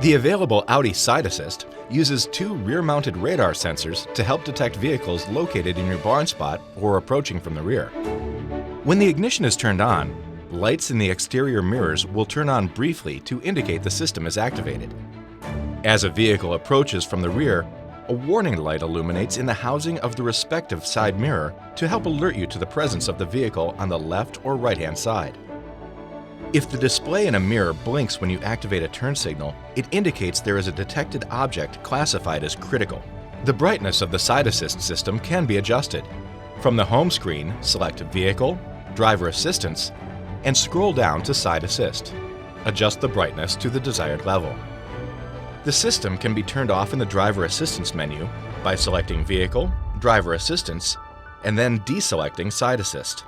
The available Audi Side Assist uses two rear-mounted radar sensors to help detect vehicles located in your blind spot or approaching from the rear. When the ignition is turned on, lights in the exterior mirrors will turn on briefly to indicate the system is activated. As a vehicle approaches from the rear, a warning light illuminates in the housing of the respective side mirror to help alert you to the presence of the vehicle on the left or right-hand side. If the display in a mirror blinks when you activate a turn signal, it indicates there is a detected object classified as critical. The brightness of the side assist system can be adjusted. From the home screen, select Vehicle, Driver Assistance, and scroll down to Side Assist. Adjust the brightness to the desired level. The system can be turned off in the Driver Assistance menu by selecting Vehicle, Driver Assistance, and then deselecting Side Assist.